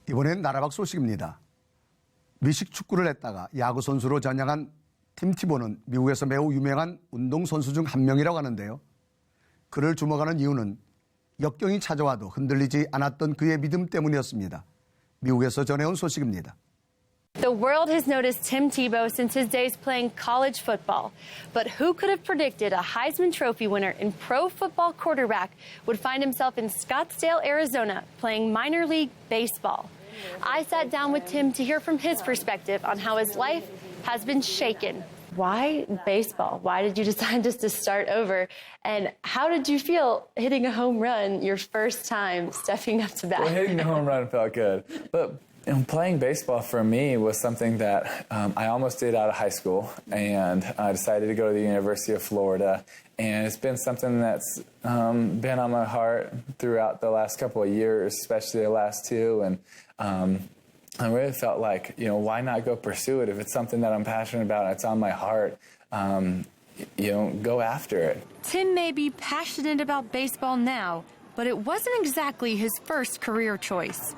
이번엔 나라박 소식입니다. 미식 축구를 했다가 야구 선수로 전향한 팀 티보는 미국에서 매우 유명한 운동선수 중 한 명이라고 하는데요. 그를 주목하는 이유는 역경이 찾아와도 흔들리지 않았던 그의 믿음 때문이었습니다. 미국에서 전해온 소식입니다. The world has noticed Tim Tebow since his days playing college football. But who could have predicted a Heisman Trophy winner and pro football quarterback would find himself in Scottsdale, Arizona, playing minor league baseball? I sat down with Tim to hear from his perspective on how his life has been shaken. Why baseball? Why did you decide just to start over? And how did you feel hitting a home run your first time stepping up to bat? Well, hitting the home run felt good. But playing baseball for me was something that I almost did out of high school, and I decided to go to the University of Florida. And it's been something that's been on my heart throughout the last couple of years, especially the last two. And I really felt like, why not go pursue it? If it's something that I'm passionate about, it's on my heart, go after it. Tim may be passionate about baseball now, but it wasn't exactly his first career choice.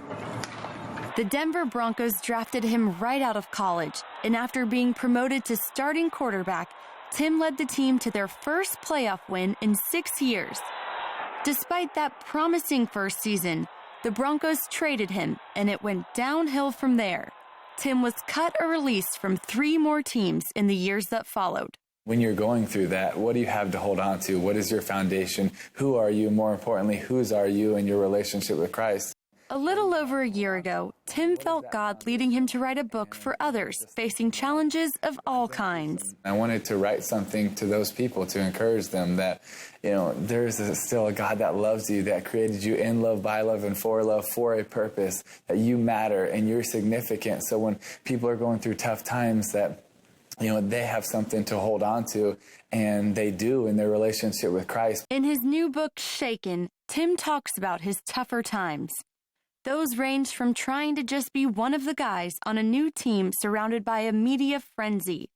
The Denver Broncos drafted him right out of college, and after being promoted to starting quarterback, Tim led the team to their first playoff win in 6 years. Despite that promising first season, the Broncos traded him, and it went downhill from there. Tim was cut or released from 3 more teams in the years that followed. When you're going through that, what do you have to hold on to? What is your foundation? Who are you? More importantly, whose are you in your relationship with Christ? A little over a year ago, Tim felt God leading him to write a book for others facing challenges of all kinds. I wanted to write something to those people to encourage them that, there is still a God that loves you, that created you in love, by love, and for love, for a purpose, that you matter and you're significant. So when people are going through tough times, that they have something to hold on to, and they do in their relationship with Christ. In his new book, Shaken, Tim talks about his tougher times. Those range from trying to just be one of the guys on a new team surrounded by a media frenzy,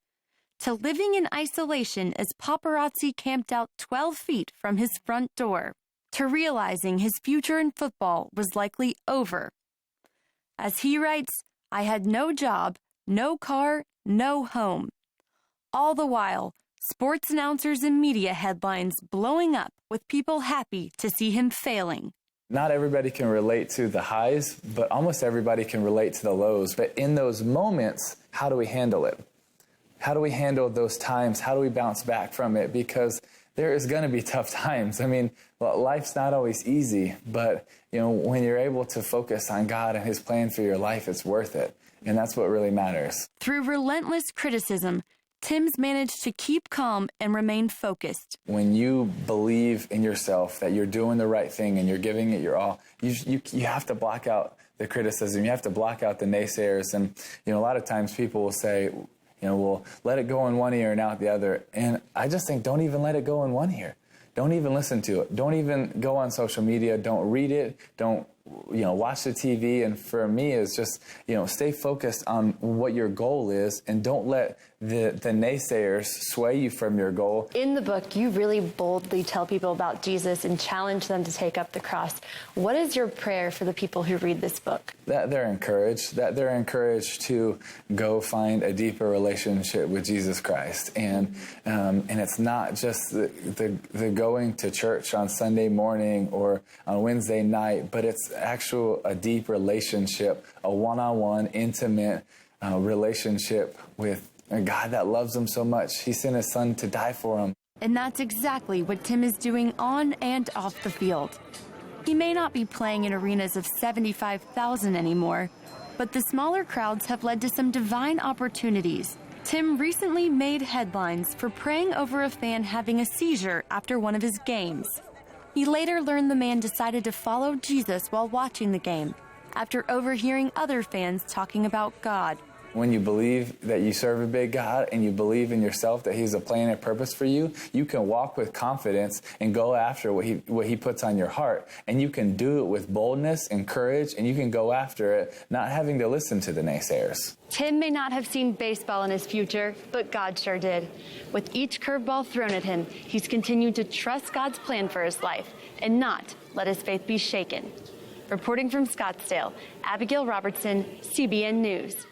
to living in isolation as paparazzi camped out 12 feet from his front door, to realizing his future in football was likely over. As he writes, I had no job, no car, no home. All the while, sports announcers and media headlines blowing up with people happy to see him failing. Not everybody can relate to the highs, but almost everybody can relate to the lows. But in those moments, how do we handle it? How do we handle those times? How do we bounce back from it? Because there is going to be tough times. I mean, life's not always easy, but when you're able to focus on God and His plan for your life, it's worth it. And that's what really matters. Through relentless criticism, Tim's managed to keep calm and remain focused. When you believe in yourself that you're doing the right thing and you're giving it your all, you have to block out the criticism. You have to block out the naysayers. And, a lot of times people will say, well, let it go in one ear and out the other. And I just think don't even let it go in one ear. Don't even listen to it. Don't even go on social media. Don't read it. Don't watch the TV. And for me, it's just, stay focused on what your goal is and don't let the naysayers sway you from your goal. In the book, you really boldly tell people about Jesus and challenge them to take up the cross. What is your prayer for the people who read this book? That they're encouraged to go find a deeper relationship with Jesus Christ. And it's not just the going to church on Sunday morning or on Wednesday night, but it's a deep relationship, a one-on-one, intimate relationship with a God that loves them so much. He sent His Son to die for them. And that's exactly what Tim is doing on and off the field. He may not be playing in arenas of 75,000 anymore, but the smaller crowds have led to some divine opportunities. Tim recently made headlines for praying over a fan having a seizure after one of his games. He later learned the man decided to follow Jesus while watching the game, after overhearing other fans talking about God. When you believe that you serve a big God and you believe in yourself that He's a plan and purpose for you, you can walk with confidence and go after what he puts on your heart. And you can do it with boldness and courage, and you can go after it, not having to listen to the naysayers. Tim may not have seen baseball in his future, but God sure did. With each curveball thrown at him, he's continued to trust God's plan for his life and not let his faith be shaken. Reporting from Scottsdale, Abigail Robertson, CBN News.